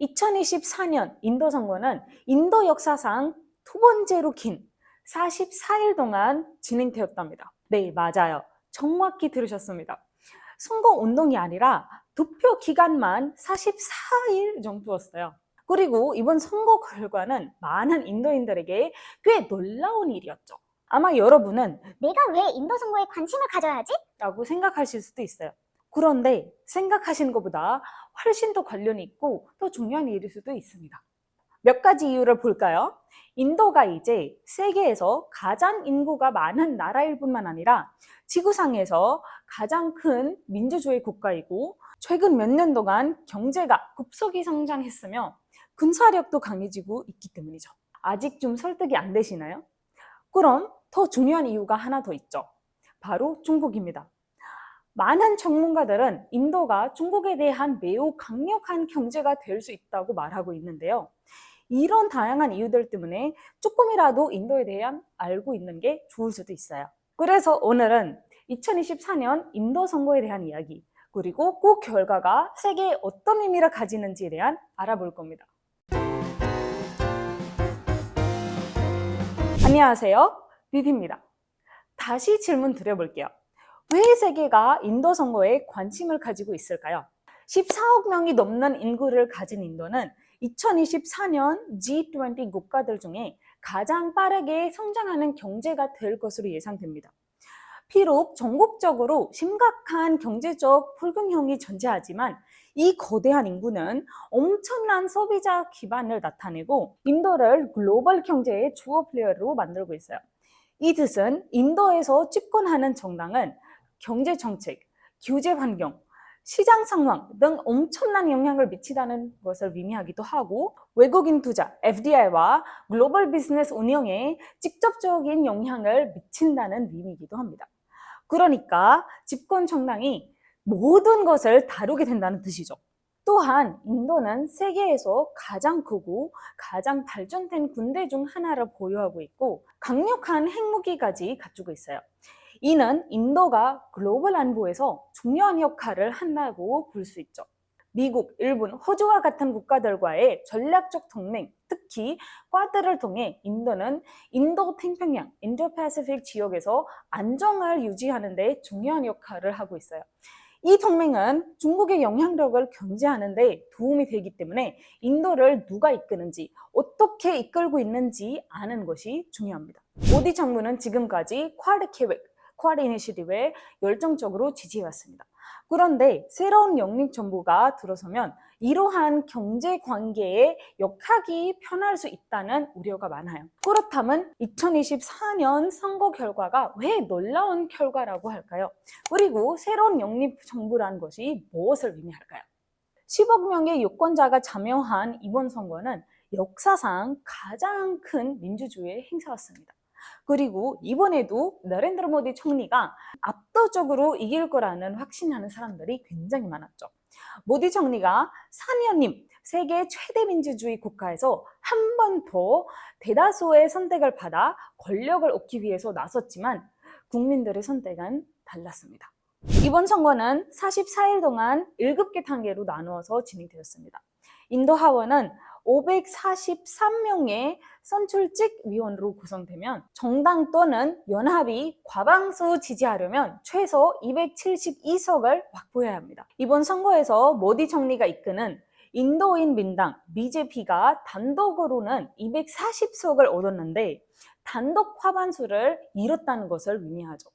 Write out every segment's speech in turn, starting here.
2024년 인도 선거는 인도 역사상 두 번째로 긴 44일 동안 진행되었답니다. 네, 맞아요. 정확히 들으셨습니다. 선거 운동이 아니라 투표 기간만 44일 정도였어요. 그리고 이번 선거 결과는 많은 인도인들에게 꽤 놀라운 일이었죠. 아마 여러분은 내가 왜 인도 선거에 관심을 가져야지? 라고 생각하실 수도 있어요. 그런데 생각하시는 것보다 훨씬 더 관련이 있고 더 중요한 일일 수도 있습니다. 몇 가지 이유를 볼까요? 인도가 이제 세계에서 가장 인구가 많은 나라일 뿐만 아니라 지구상에서 가장 큰 민주주의 국가이고 최근 몇 년 동안 경제가 급속히 성장했으며 군사력도 강해지고 있기 때문이죠. 아직 좀 설득이 안 되시나요? 그럼 더 중요한 이유가 하나 더 있죠. 바로 중국입니다. 많은 전문가들은 인도가 중국에 대한 매우 강력한 경제가 될 수 있다고 말하고 있는데요. 이런 다양한 이유들 때문에 조금이라도 인도에 대한 알고 있는 게 좋을 수도 있어요. 그래서 오늘은 2024년 인도 선거에 대한 이야기, 그리고 그 결과가 세계에 어떤 의미를 가지는지에 대한 알아볼 겁니다. 안녕하세요. 리디입니다. 다시 질문 드려볼게요. 왜 세계가 인도 선거에 관심을 가지고 있을까요? 14억 명이 넘는 인구를 가진 인도는 2024년 G20 국가들 중에 가장 빠르게 성장하는 경제가 될 것으로 예상됩니다. 비록 전국적으로 심각한 경제적 불균형이 존재하지만 이 거대한 인구는 엄청난 소비자 기반을 나타내고 인도를 글로벌 경제의 주요 플레이어로 만들고 있어요. 이 뜻은 인도에서 집권하는 정당은 경제 정책, 규제 환경, 시장 상황 등 엄청난 영향을 미치다는 것을 의미하기도 하고 외국인 투자, FDI와 글로벌 비즈니스 운영에 직접적인 영향을 미친다는 의미이기도 합니다. 그러니까 집권 정당이 모든 것을 다루게 된다는 뜻이죠. 또한 인도는 세계에서 가장 크고 가장 발전된 군대 중 하나를 보유하고 있고 강력한 핵무기까지 갖추고 있어요. 이는 인도가 글로벌 안보에서 중요한 역할을 한다고 볼 수 있죠. 미국, 일본, 호주와 같은 국가들과의 전략적 동맹, 특히 쿼드를 통해 인도는 인도 태평양, 인도-패시픽 지역에서 안정을 유지하는 데 중요한 역할을 하고 있어요. 이 동맹은 중국의 영향력을 견제하는 데 도움이 되기 때문에 인도를 누가 이끄는지, 어떻게 이끌고 있는지 아는 것이 중요합니다. 모디 정부는 지금까지 쿼드 계획, 쿼드 이니시티브에 열정적으로 지지해왔습니다. 그런데 새로운 영입 정부가 들어서면 이러한 경제 관계의 역학이 변할 수 있다는 우려가 많아요. 그렇다면 2024년 선거 결과가 왜 놀라운 결과라고 할까요? 그리고 새로운 영입 정부라는 것이 무엇을 의미할까요? 10억 명의 유권자가 참여한 이번 선거는 역사상 가장 큰 민주주의 행사였습니다. 그리고 이번에도 나렌드라 모디 총리가 압도적으로 이길 거라는 확신하는 사람들이 굉장히 많았죠. 모디 총리가 4년임 세계 최대 민주주의 국가에서 한 번 더 대다수의 선택을 받아 권력을 얻기 위해서 나섰지만 국민들의 선택은 달랐습니다. 이번 선거는 44일 동안 7개 단계로 나누어서 진행되었습니다. 인도 하원은 543명의 선출직 위원으로 구성되면 정당 또는 연합이 과반수 지지하려면 최소 272석을 확보해야 합니다. 이번 선거에서 모디 총리가 이끄는 인도인 민당 BJP가 단독으로는 240석을 얻었는데 단독 과반수를 잃었다는 것을 의미하죠.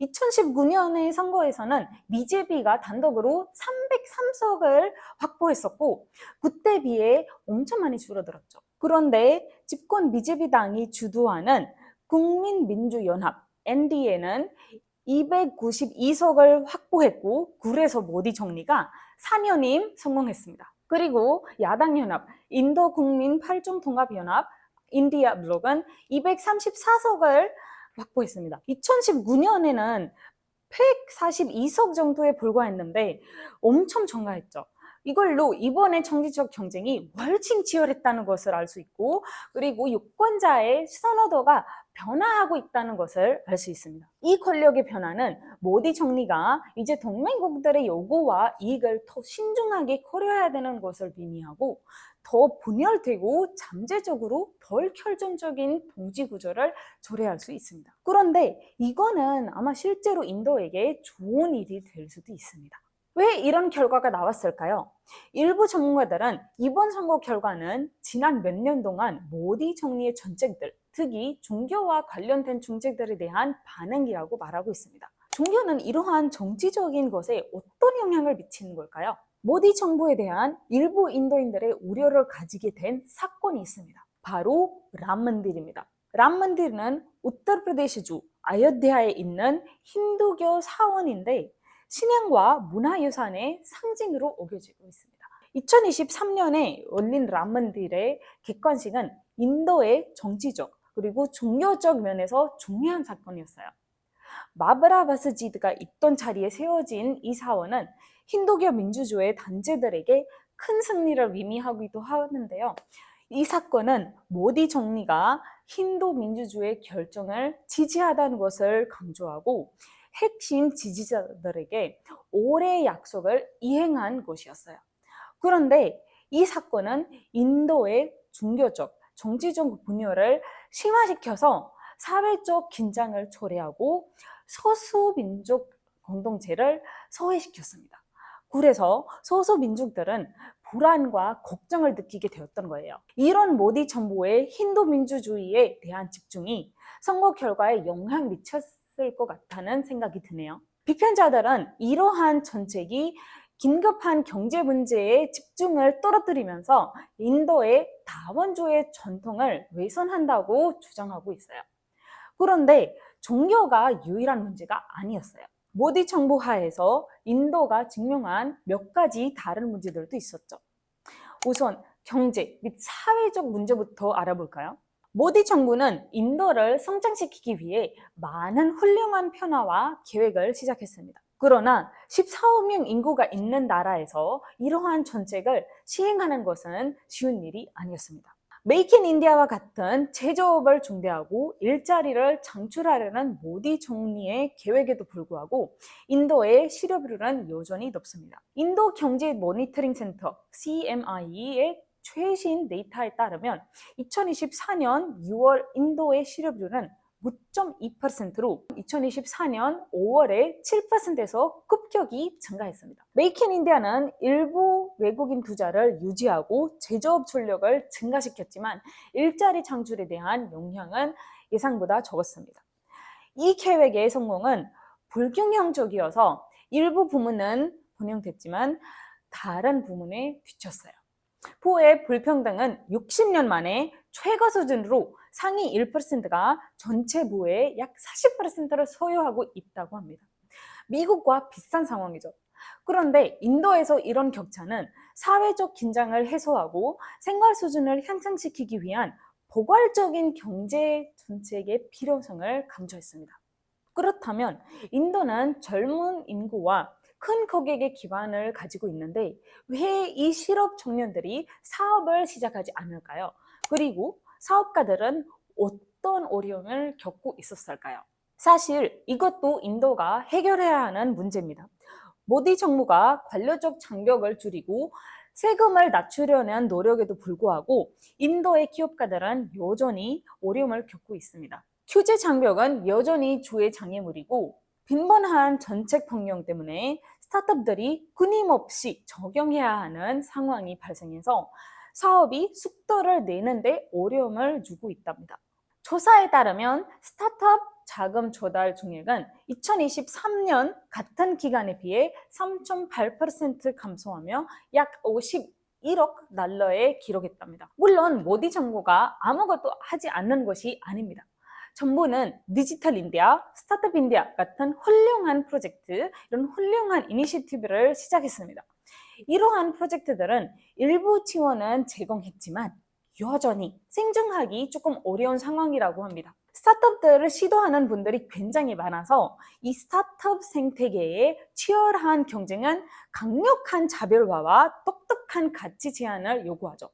2019년의 선거에서는 BJP가 단독으로 303석을 확보했었고 그때 비해 엄청 많이 줄어들었죠. 그런데 집권 BJP당이 주도하는 국민민주연합 NDA는 292석을 확보했고 그래서 모디 총리가 4년임 성공했습니다. 그리고 야당연합 인도국민8종통합연합 인디아 블록은 234석을 확보했습니다. 2019년에는 142석 정도에 불과했는데 엄청 증가했죠. 이걸로 이번에 정치적 경쟁이 훨씬 치열했다는 것을 알 수 있고 그리고 유권자의 선호도가 변화하고 있다는 것을 알 수 있습니다. 이 권력의 변화는 모디 총리가 이제 동맹국들의 요구와 이익을 더 신중하게 고려해야 되는 것을 의미하고 더 분열되고 잠재적으로 덜 결정적인 통치 구조를 조례할 수 있습니다. 그런데 이거는 아마 실제로 인도에게 좋은 일이 될 수도 있습니다. 왜 이런 결과가 나왔을까요? 일부 전문가들은 이번 선거 결과는 지난 몇 년 동안 모디 총리의 정책들, 특히 종교와 관련된 정책들에 대한 반응이라고 말하고 있습니다. 종교는 이러한 정치적인 것에 어떤 영향을 미치는 걸까요? 모디 정부에 대한 일부 인도인들의 우려를 가지게 된 사건이 있습니다. 바로 람만딜입니다. 람만딜은 우타르프라데시주 아요ధ్야에 있는 힌두교 사원인데 신앙과 문화유산의 상징으로 여겨지고 있습니다. 2023년에 열린 람만딜의 개관식은 인도의 정치적 그리고 종교적 면에서 중요한 사건이었어요. 마브라 바스지드가 있던 자리에 세워진 이 사원은 힌두교 민주주의 단체들에게 큰 승리를 의미하기도 하는데요. 이 사건은 모디 총리가 힌두 민주주의 결정을 지지하다는 것을 강조하고 핵심 지지자들에게 올해의 약속을 이행한 것이었어요. 그런데 이 사건은 인도의 종교적, 정치적 분열을 심화시켜서 사회적 긴장을 초래하고 소수민족 공동체를 소외시켰습니다. 그래서 소수민족들은 불안과 걱정을 느끼게 되었던 거예요. 이런 모디 정부의 힌두 민주주의에 대한 집중이 선거 결과에 영향을 미쳤을 것 같다는 생각이 드네요. 비판자들은 이러한 정책이 긴급한 경제 문제에 집중을 떨어뜨리면서 인도의 다원주의 전통을 훼손한다고 주장하고 있어요. 그런데 종교가 유일한 문제가 아니었어요. 모디 정부 하에서 인도가 직면한 몇 가지 다른 문제들도 있었죠. 우선 경제 및 사회적 문제부터 알아볼까요? 모디 정부는 인도를 성장시키기 위해 많은 훌륭한 변화와 계획을 시작했습니다. 그러나 14억 명 인구가 있는 나라에서 이러한 정책을 시행하는 것은 쉬운 일이 아니었습니다. 메이크 인 인디아와 같은 제조업을 중대하고 일자리를 창출하려는 모디 총리의 계획에도 불구하고 인도의 실업률은 여전히 높습니다. 인도 경제 모니터링 센터 CMI의 최신 데이터에 따르면 2024년 6월 인도의 실업률은 9.2%로 2024년 5월에 7%에서 급격히 증가했습니다. 메이크 인 인디아는 일부 외국인 투자를 유지하고 제조업 전력을 증가시켰지만 일자리 창출에 대한 영향은 예상보다 적었습니다. 이 계획의 성공은 불균형적이어서 일부 부문은 번영됐지만 다른 부문에 뒤쳤어요. 부의 불평등은 60년 만에 최고 수준으로 상위 1%가 전체 부의 약 40%를 소유하고 있다고 합니다. 미국과 비슷한 상황이죠. 그런데 인도에서 이런 격차는 사회적 긴장을 해소하고 생활 수준을 향상시키기 위한 포괄적인 경제 정책의 필요성을 강조했습니다. 그렇다면 인도는 젊은 인구와 큰 고객의 기반을 가지고 있는데 왜 이 실업 청년들이 사업을 시작하지 않을까요? 그리고 사업가들은 어떤 어려움을 겪고 있었을까요? 사실 이것도 인도가 해결해야 하는 문제입니다. 모디 정부가 관료적 장벽을 줄이고 세금을 낮추려는 노력에도 불구하고 인도의 기업가들은 여전히 어려움을 겪고 있습니다. 규제 장벽은 여전히 주의 장애물이고 빈번한 정책 변경 때문에 스타트업들이 끊임없이 적용해야 하는 상황이 발생해서 사업이 속도를 내는데 어려움을 주고 있답니다. 조사에 따르면 스타트업 자금 조달 총액은 2023년 같은 기간에 비해 3.8% 감소하며 약 51억 달러에 기록했답니다. 물론 모디 정부가 아무것도 하지 않는 것이 아닙니다. 정부는 디지털 인디아, 스타트업 인디아 같은 훌륭한 프로젝트, 이런 훌륭한 이니셔티브를 시작했습니다. 이러한 프로젝트들은 일부 지원은 제공했지만 여전히 생존하기 조금 어려운 상황이라고 합니다. 스타트업들을 시도하는 분들이 굉장히 많아서 이 스타트업 생태계의 치열한 경쟁은 강력한 차별화와 똑똑한 가치 제한을 요구하죠.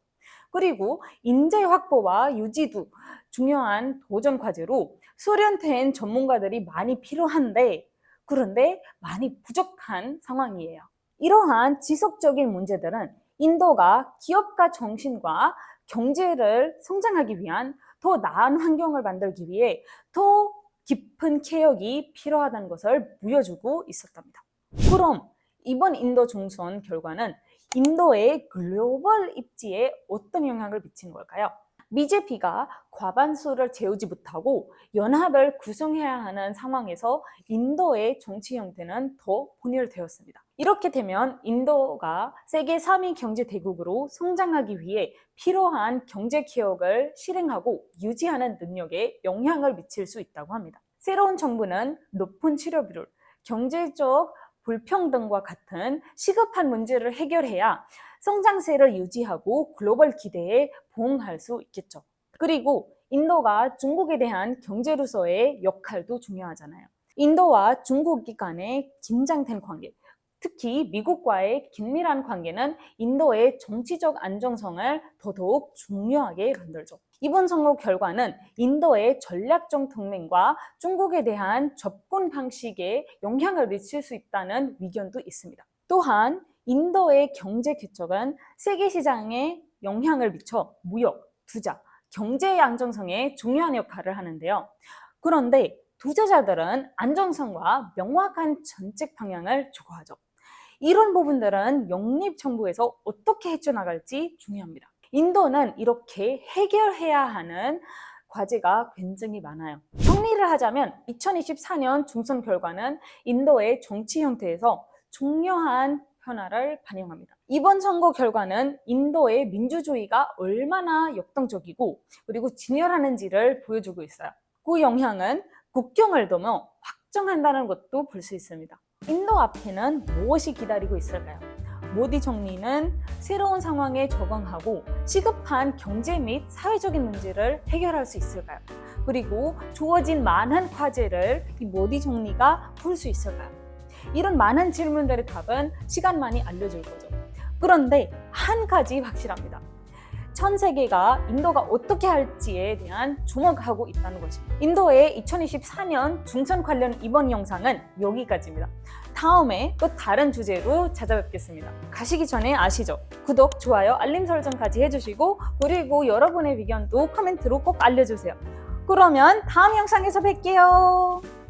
그리고 인재 확보와 유지도 중요한 도전 과제로 수련된 전문가들이 많이 필요한데 그런데 많이 부족한 상황이에요. 이러한 지속적인 문제들은 인도가 기업가 정신과 경제를 성장하기 위한 더 나은 환경을 만들기 위해 더 깊은 개혁이 필요하다는 것을 보여주고 있었답니다. 그럼 이번 인도 총선 결과는 인도의 글로벌 입지에 어떤 영향을 미친 걸까요? BJP가 과반수를 채우지 못하고 연합을 구성해야 하는 상황에서 인도의 정치 형태는 더 분열되었습니다. 이렇게 되면 인도가 세계 3위 경제 대국으로 성장하기 위해 필요한 경제 개혁을 실행하고 유지하는 능력에 영향을 미칠 수 있다고 합니다. 새로운 정부는 높은 치료비율, 경제적 불평등과 같은 시급한 문제를 해결해야 성장세를 유지하고 글로벌 기대에 부응할 수 있겠죠. 그리고 인도가 중국에 대한 경제로서의 역할도 중요하잖아요. 인도와 중국 간의 긴장된 관계, 특히 미국과의 긴밀한 관계는 인도의 정치적 안정성을 더더욱 중요하게 만들죠. 이번 선거 결과는 인도의 전략적 동맹과 중국에 대한 접근 방식에 영향을 미칠 수 있다는 의견도 있습니다. 또한 인도의 경제 개척은 세계 시장에 영향을 미쳐 무역, 투자, 경제 안정성에 중요한 역할을 하는데요. 그런데 투자자들은 안정성과 명확한 정책 방향을 추구하죠. 이런 부분들은 영립정부에서 어떻게 헤쳐나갈지 중요합니다. 인도는 이렇게 해결해야 하는 과제가 굉장히 많아요. 정리를 하자면 2024년 중선 결과는 인도의 정치 형태에서 중요한 변화를 반영합니다. 이번 선거 결과는 인도의 민주주의가 얼마나 역동적이고 그리고 진열하는지를 보여주고 있어요. 그 영향은 국경을 넘어 확정한다는 것도 볼 수 있습니다. 인도 앞에는 무엇이 기다리고 있을까요? 모디 총리는 새로운 상황에 적응하고 시급한 경제 및 사회적인 문제를 해결할 수 있을까요? 그리고 주어진 많은 과제를 이 모디 총리가 풀 수 있을까요? 이런 많은 질문들의 답은 시간만이 알려줄 거죠. 그런데 한 가지 확실합니다. 전 세계가 인도가 어떻게 할지에 대한 주목하고 있다는 것입니다. 인도의 2024년 중선 관련 이번 영상은 여기까지입니다. 다음에 또 다른 주제로 찾아뵙겠습니다. 가시기 전에 아시죠? 구독, 좋아요, 알림 설정까지 해주시고 그리고 여러분의 의견도 코멘트로 꼭 알려주세요. 그러면 다음 영상에서 뵐게요.